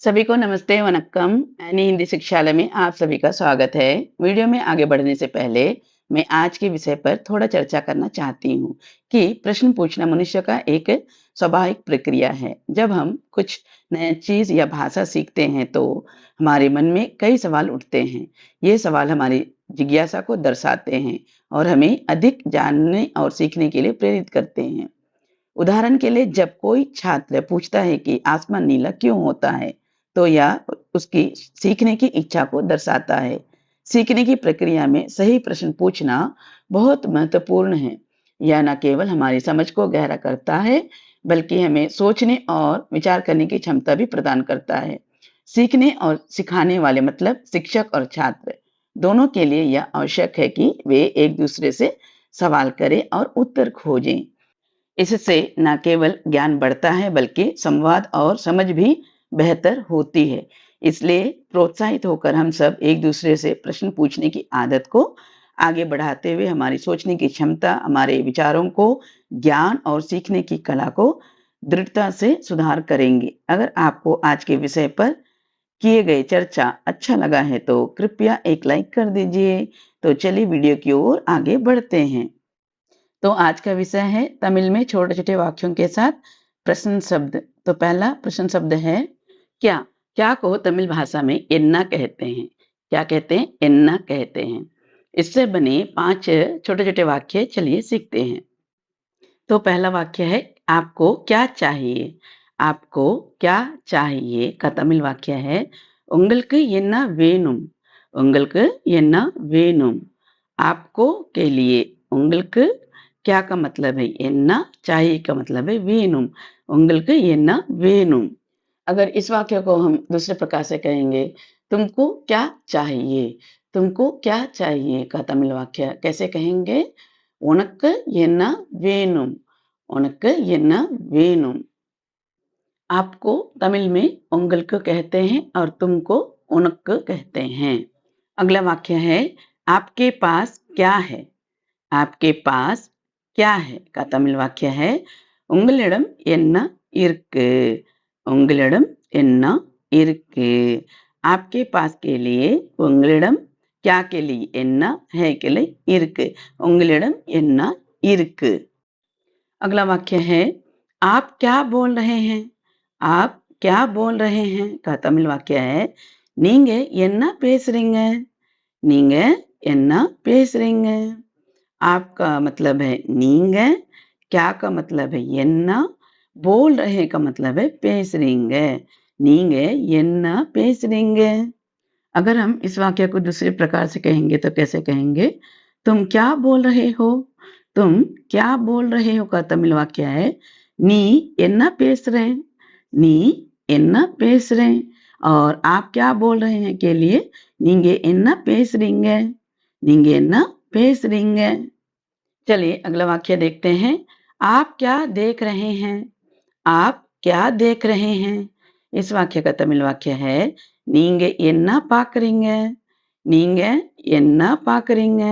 सभी को नमस्ते वनक्कम। एनी हिंदी शिक्षालय में आप सभी का स्वागत है। वीडियो में आगे बढ़ने से पहले मैं आज के विषय पर थोड़ा चर्चा करना चाहती हूँ कि प्रश्न पूछना मनुष्य का एक स्वाभाविक प्रक्रिया है। जब हम कुछ नया चीज या भाषा सीखते हैं तो हमारे मन में कई सवाल उठते हैं। ये सवाल हमारी जिज्ञासा को दर्शाते हैं और हमें अधिक जानने और सीखने के लिए प्रेरित करते हैं। उदाहरण के लिए जब कोई छात्र पूछता है कि आसमान नीला क्यों होता है, तो यह उसकी सीखने की इच्छा को दर्शाता है। सीखने की प्रक्रिया में सही प्रश्न पूछना बहुत महत्वपूर्ण है। यह न केवल हमारी समझ को गहरा करता है, बल्कि हमें सोचने और विचार करने की क्षमता भी प्रदान करता है। सीखने और सिखाने वाले मतलब शिक्षक और छात्र दोनों के लिए यह आवश्यक है कि वे एक दूसरे से सवाल करें और उत्तर खोजें। इससे न केवल ज्ञान बढ़ता है बल्कि संवाद और समझ भी बेहतर होती है। इसलिए प्रोत्साहित होकर हम सब एक दूसरे से प्रश्न पूछने की आदत को आगे बढ़ाते हुए हमारी सोचने की क्षमता, हमारे विचारों को, ज्ञान और सीखने की कला को दृढ़ता से सुधार करेंगे। अगर आपको आज के विषय पर किए गए चर्चा अच्छा लगा है तो कृपया एक लाइक कर दीजिए। तो चलिए वीडियो की ओर आगे बढ़ते हैं। तो आज का विषय है तमिल में छोटे-छोटे वाक्यों के साथ प्रश्न शब्द। तो पहला प्रश्न शब्द है क्या? क्या को तमिल भाषा में एन्ना कहते हैं। क्या कहते हैं? एन्ना कहते हैं। इससे बने 5 छोटे-छोटे वाक्य चलिए सीखते हैं। तो पहला वाक्य है आपको क्या चाहिए? आपको क्या चाहिए का तमिल वाक्य है उंगल्कु एन्ना वेनुम। उंगल्कु एन्ना वेनुम। आपको के लिए उंगल्कु क्या का मतलब है एन्ना, चाहिए का मतलब है वेनुम। उंगल्कु एन्ना वेनुम। अगर इस वाक्य को हम दूसरे प्रकार से कहेंगे, तुमको क्या चाहिए? तुमको क्या चाहिए का तमिल वाक्य कैसे कहेंगे? உனக்கு என்ன வேணும்? உனக்கு என்ன வேணும்? आपको तमिल में उंगल्कु कहते हैं और तुमको उनक्कु कहते हैं। अगला वाक्य है आपके पास क्या है? आपके पास क्या है का तमिल वाक्य है உங்களிடம் என்ன இருக்கு? உங்களிடம் என்ன இருக்கு? आपके पास के लिए உங்களிடம் क्या के लिए என்ன है के लिए இருக்கு। உங்களிடம் என்ன இருக்கு। अगला वाक्य है आप क्या बोल रहे हैं? आप क्या बोल रहे हैं का तमिल वाक्य है நீங்க என்ன பேசுறீங்க? நீங்க என்ன பேசுறீங்க? आपका मतलब है நீங்க, क्या का मतलब है என்ன, बोल रहे का मतलब है பேசுறீங்க। நீங்க என்ன பேசுறீங்க? अगर हम इस वाक्य को दूसरे प्रकार से कहेंगे तो कैसे कहेंगे? तुम क्या बोल रहे हो? तुम क्या बोल रहे हो का तमिल वाक्य है நீ என்ன பேசுற? நீ என்ன பேசுற? और आप क्या बोल रहे हैं के लिए நீங்க என்ன பேசுறீங்க? நீங்க என்ன பேசுறீங்க? चलिए अगला वाक्य देखते हैं। आप क्या देख रहे हैं? आप क्या देख रहे हैं? इस वाक्य का तमिल वाक्य है நீங்க என்ன பார்க்குறீங்க? நீங்க என்ன பார்க்குறீங்க?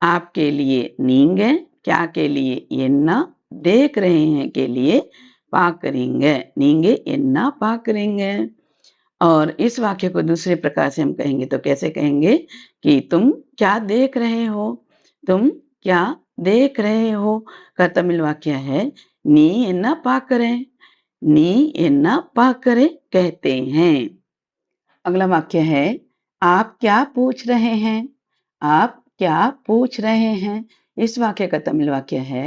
आपके लिए நீங்க, क्या के लिए என்ன, देख रहे हैं के लिए பார்க்குறீங்க। நீங்க என்ன பார்க்குறீங்க? और इस वाक्य को दूसरे प्रकार से हम कहेंगे तो कैसे कहेंगे कि तुम क्या देख रहे हो? तुम क्या देख रहे हो का तमिल वाक्य है நீ என்ன பார்க்குற? நீ என்ன பார்க்குற कहते हैं। अगला वाक्य है आप क्या पूछ रहे हैं? आप क्या पूछ रहे हैं? इस वाक्य का तमिल वाक्य है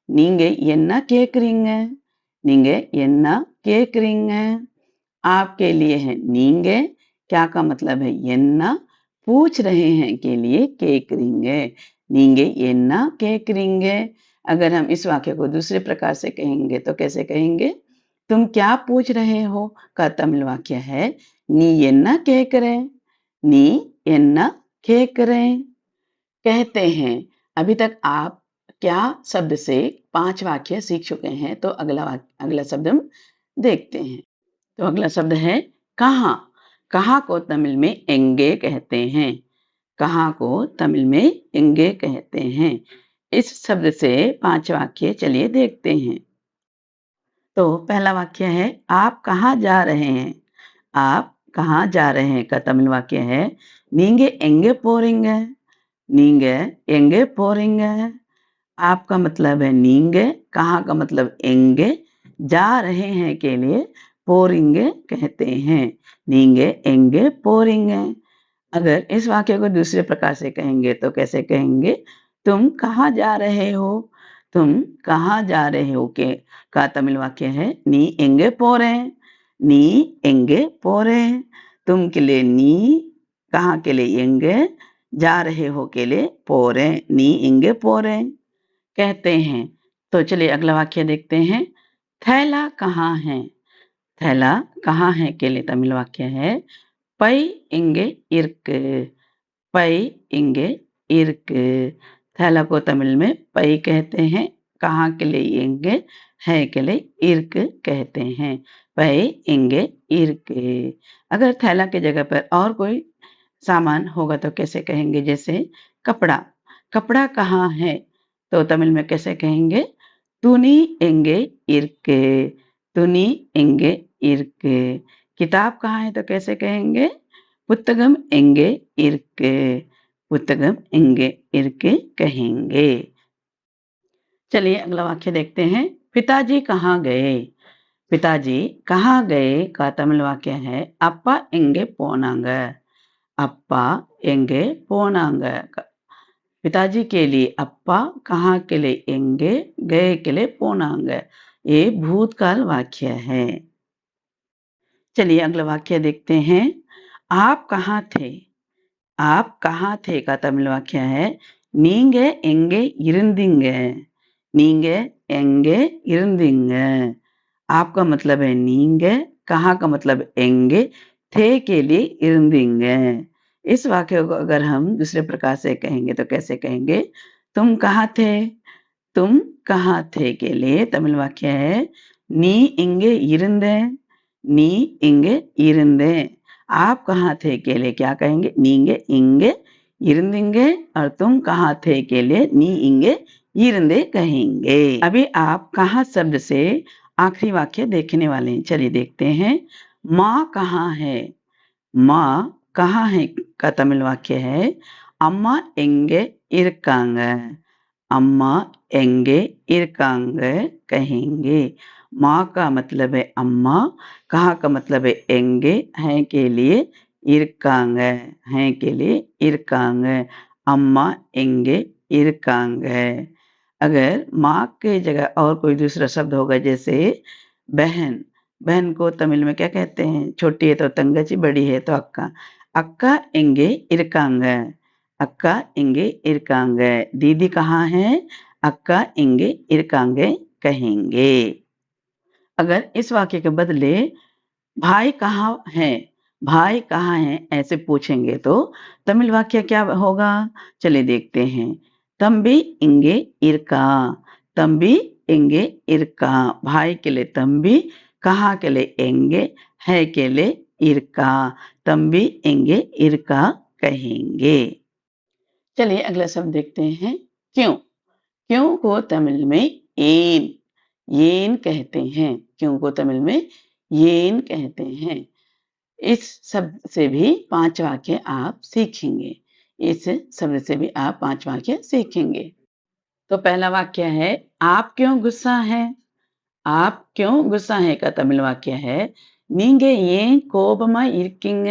நீங்க என்ன கேக்குறீங்க? நீங்க என்ன கேக்குறீங்க? आपके लिए है நீங்க, क्या का मतलब है என்ன, पूछ रहे हैं के लिए கேக்குறீங்க। நீங்க என்ன கேக்குறீங்க? अगर हम इस वाक्य को दूसरे प्रकार से कहेंगे तो कैसे कहेंगे? तुम क्या पूछ रहे हो का तमिल वाक्य है நீ என்ன கேக்குற? நீ என்ன கேக்குற? कहते हैं। अभी तक आप क्या शब्द से 5 वाक्य सीख चुके हैं तो अगला शब्द हम देखते हैं। तो अगला शब्द है कहाँ। कहाँ को तमिल में एंगे कहते हैं। कहाँ को तमिल में एंगे कहते हैं। इस शब्द से 5 वाक्य चलिए देखते हैं। तो पहला वाक्य है आप कहाँ जा रहे हैं? आप कहाँ जा रहे हैं का तमिल वाक्य है நீங்க எங்கே போறீங்க? நீங்க எங்கே போறீங்க? आपका मतलब है नींगे, कहाँ का मतलब एंगे, जा रहे हैं के लिए पोरिंगे कहते हैं। नींगे एंगे पोरिंगे। अगर इस वाक्य को दूसरे प्रकार से कहेंगे तो कैसे कहेंगे? तुम कहाँ जा रहे हो? तुम कहाँ जा रहे हो के का तमिल वाक्य है नी एंगे पोरे। नी एंगे पोरे। तुम के लिए नी, कहाँ के लिए एंगे, जा रहे हो के लिए पोरे। नी एंगे पोरे कहते हैं। तो चलिए अगला वाक्य देखते हैं। थैला कहाँ है? थैला कहाँ है के लिए तमिल वाक्य है பை இங்கே இருக்கு। பை இங்கே இருக்கு। थैला को तमिल में पै कहते हैं, कहाँ के लिए इंगे, है के लिए इर्क कहते हैं। पै इंगे इर्क। अगर थैला की जगह पर और कोई सामान होगा तो कैसे कहेंगे? जैसे कपड़ा, कपड़ा कहाँ है? तो तमिल में कैसे कहेंगे? तुनी एंगे इर्क। तुनी एंगे इर्क। किताब कहाँ है तो कैसे कहेंगे? पुस्तकम एंगे इर्क। पुस्तकम एंगे इर्क कहेंगे। चलिए अगला वाक्य देखते हैं। पिताजी कहाँ गए? पिताजी कहाँ गए का तमिल वाक्य है அப்பா எங்கே போனாங்க। அப்பா எங்கே போனாங்க। पिताजी के लिए अप्पा, कहाँ के लिए एंगे, गए के लिए पोनांग। ये भूतकाल वाक्य है। चलिए अगला वाक्य देखते हैं। आप कहाँ थे? आप कहाँ थे का तमिल वाक्य है நீங்க எங்கே இருந்தீங்க। நீங்க எங்கே இருந்தீங்க। आपका मतलब है நீங்க, कहाँ का मतलब एंगे, थे के लिए இருந்தீங்க। इस वाक्य को अगर हम दूसरे प्रकार से कहेंगे तो कैसे कहेंगे? तुम कहाँ थे? तुम कहाँ थे के लिए तमिल वाक्य है நீ இங்கே இருந்த। நீ இங்கே இருந்தே। आप कहाँ थे के लिए क्या कहेंगे? நீங்க இங்கே இருந்தீங்க और तुम कहाँ थे के लिए நீ இங்கே இருந்தே कहेंगे। अभी आप कहाँ शब्द से आखिरी वाक्य देखने वाले हैं। चलिए देखते हैं। माँ कहाँ है? माँ कहाँ है का तमिल वाक्य है அம்மா எங்கே இருக்காங்க। अम्मा एंगे इरकांग कहेंगे। माँ का मतलब है अम्मा, कहाँ का मतलब है एंगे, है के लिए इरकांग, है के लिए इरकांग। अम्मा एंगे इरकांग। अगर माँ के जगह और कोई दूसरा शब्द होगा जैसे बहन, बहन को तमिल में क्या कहते हैं? छोटी है तो तंगची, बड़ी है तो अक्का। अक्का एंगे इरकांग। अक्का इंगे इरकांगे। दीदी कहाँ है? अक्का इंगे इरकांगे कहेंगे। अगर इस वाक्य के बदले भाई कहाँ है? भाई कहाँ है ऐसे पूछेंगे तो तमिल वाक्य क्या होगा? चलिए देखते हैं। तंबी इंगे इरका। तंबी इंगे इरका। भाई के लिए तंबी, कहाँ के लिए एंगे, है के लिए इरका। तंबी इंगे इरका कहेंगे। चलिए अगला शब्द देखते हैं। क्यों। क्यों को तमिल में ஏன், ஏன் कहते हैं। क्यों को तमिल में ஏன் कहते हैं। इस शब्द से भी 5 वाक्य आप सीखेंगे। इस शब्द से भी आप 5 वाक्य सीखेंगे। तो पहला वाक्य है आप क्यों गुस्सा हैं? आप क्यों गुस्सा हैं का तमिल वाक्य है நீங்க ஏன் கோபமா இருக்கீங்க।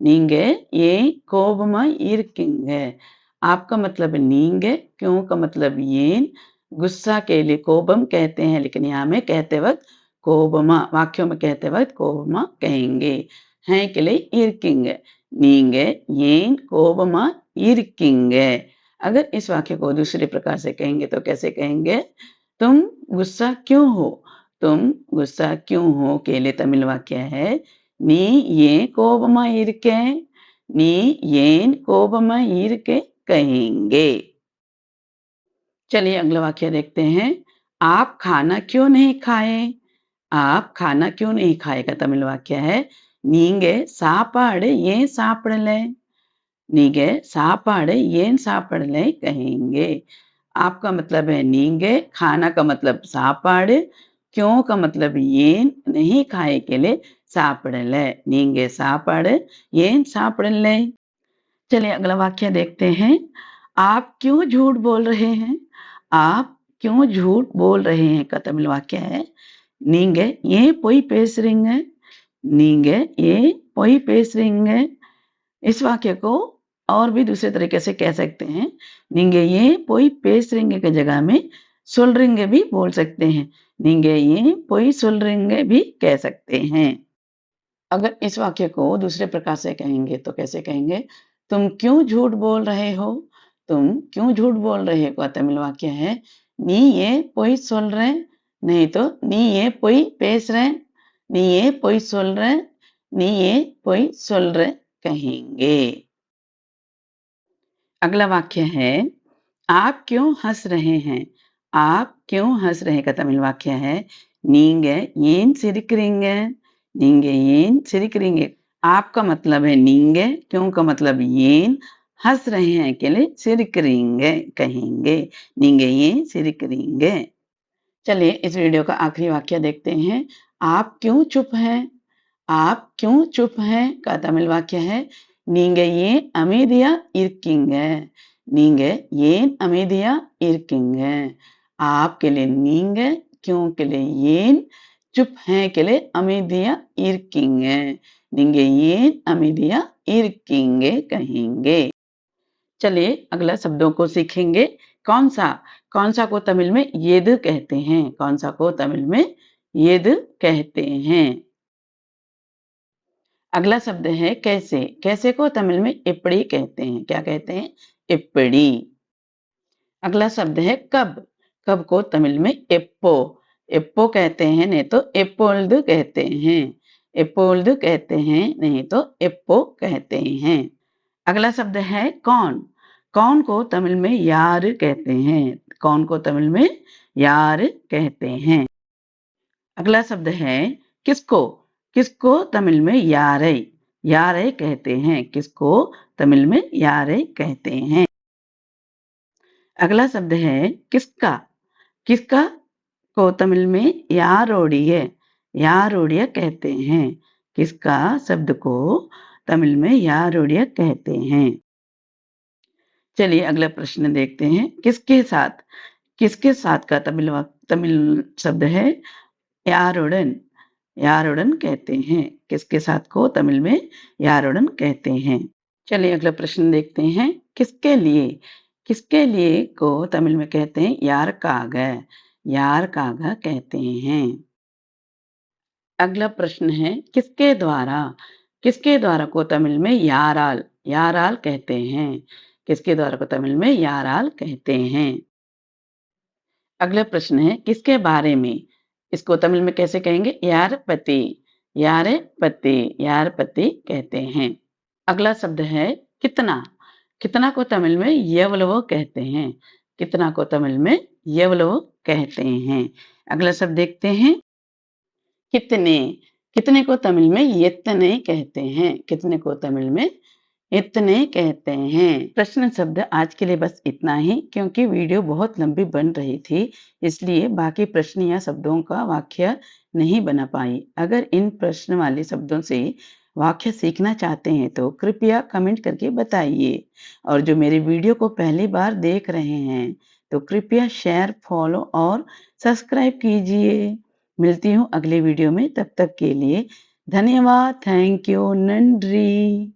நீங்க ஏன் கோபமா இருக்கீங்க। आपका मतलब नींगे, क्यों का मतलब येन, गुस्सा के लिए कोबम कहते हैं लेकिन यहाँ में कहते वक्त कोबमा, वाक्यों में कहते वक्त कोबमा कहेंगे। हैं के लिए इरकिंगे। नींगे येन कोबमा इरकिंगे। अगर इस वाक्य को दूसरे प्रकार से कहेंगे तो कैसे कहेंगे? तुम गुस्सा क्यों हो। तुम गुस्सा क्यों हो के लिए तमिल वाक्य है नी ये कोबमा इरके। नी येन कोबमा इरके कहेंगे। चलिए अगला वाक्य देखते हैं। आप खाना क्यों नहीं खाए। आप खाना क्यों नहीं खाए का तमिल वाक्य है நீங்க சாப்பாடு ஏன் சாப்பிடல। நீங்க சாப்பாடு ஏன் சாப்பிடல कहेंगे। आपका मतलब है नींगे, खाना का मतलब सापाड़, क्यों का मतलब येन, नहीं खाए के लिए சாப்பிடல. நீங்க சாப்பாடு ஏன் சாப்பிடலை? चलिए अगला वाक्य देखते हैं। आप क्यों झूठ बोल रहे हैं? आप क्यों झूठ बोल रहे हैं का तमिल वाक्य है நீங்க ஏன் பொய் பேசுறீங்க? நீங்க ஏன் பொய் பேசுறீங்க? इस वाक्य को और भी दूसरे तरीके से कह सकते हैं। நீங்க ஏன் பொய் பேசுறீங்க की जगह में சொல்றீங்க भी बोल सकते हैं। நீங்க ஏன் பொய் சொல்றீங்க भी कह सकते हैं। अगर इस वाक्य को दूसरे प्रकार से कहेंगे तो कैसे कहेंगे? तुम क्यों झूठ बोल रहे हो? तुम क्यों झूठ बोल रहे हो का तमिल वाक्य है நீ ஏன் பொய் சொல்ற? नहीं तो நீ ஏன் பொய் பேசுற? நீ ஏன் பொய் சொல்ற? நீ ஏன் பொய் சொல்ற कहेंगे। अगला वाक्य है आप क्यों हंस रहे हैं? आप क्यों हंस रहे का तमिल वाक्य है நீங்க ஏன் சிரிக்கிறீங்க? நீங்க ஏன் சிரிக்கிறீங்க? आपका मतलब है நீங்க, क्यों का मतलब ஏன், हंस रहे हैं के लिए சிரிக்கிறீங்க कहेंगे। நீங்க ஏன் சிரிக்கிறீங்க? चलिए इस वीडियो का आखिरी वाक्य देखते हैं। आप क्यों चुप हैं? आप क्यों चुप हैं का तमिल वाक्य है நீங்க ஏன் அமைதியா இருக்கீங்க? நீங்க ஏன் அமைதியா இருக்கீங்க? आप के लिए நீங்க, क्यों के लिए ஏன், चुप हैं के लिए அமைதியா இருக்கீங்க। நீங்க ஏன் அமைதியா இருக்கீங்க कहेंगे। चलिए अगला शब्दों को सीखेंगे। कौन सा? कौन सा को तमिल में येदु कहते हैं। कौन सा को तमिल में येदु कहते हैं। अगला शब्द है कैसे। कैसे को तमिल में इप्पड़ी कहते हैं। क्या कहते हैं? इप्पड़ी। अगला शब्द है कब। कब को तमिल में एप्पो। एप्पो कहते हैं नहीं तो एप्पोल्दु कहते हैं। एप्पोल्दु कहते हैं नहीं तो एप्पो कहते हैं। अगला शब्द है कौन। कौन को तमिल में यार कहते हैं। कौन को तमिल में यार कहते हैं। अगला शब्द है किसको। किसको तमिल में यारै। यारै कहते हैं। किसको तमिल में यारै कहते हैं। अगला शब्द है किसका। किसका को तमिल में यारोडिय। यारोडिय कहते हैं। किसका शब्द को तमिल में यारोडिय कहते हैं। चलिए अगला प्रश्न देखते हैं। किसके साथ। किसके साथ का तमिल शब्द है यारुडन। यारुडन कहते हैं। किसके साथ को तमिल में यारुडन कहते हैं। चलिए अगला प्रश्न देखते हैं। किसके लिए। किसके लिए को तमिल में कहते हैं यारकाग। यारकाग कहते हैं। अगला प्रश्न है किसके द्वारा। किसके द्वारा को तमिल में याराल। याराल कहते हैं। किसके द्वारा को तमिल में याराल कहते हैं। अगला प्रश्न है किसके बारे में। इसको तमिल में कैसे कहेंगे? यार पति। यार पति। यार पति कहते हैं। अगला शब्द है कितना। कितना को तमिल में यवलवो कहते हैं। कितना को तमिल में यवलवो कहते हैं। अगला शब्द देखते हैं कितने। कितने को तमिल में यत्तने कहते हैं। कितने को तमिल में इतने कहते हैं। प्रश्न शब्द आज के लिए बस इतना ही, क्योंकि वीडियो बहुत लंबी बन रही थी, इसलिए बाकी प्रश्न या शब्दों का वाक्य नहीं बना पाई। अगर इन प्रश्न वाले शब्दों से वाक्य सीखना चाहते हैं तो कृपया कमेंट करके बताइए। और जो मेरे वीडियो को पहली बार देख रहे हैं तो कृपया शेयर, फॉलो और सब्सक्राइब कीजिए। मिलती हूँ अगले वीडियो में, तब तक के लिए धन्यवाद। Thank you. नंड्री।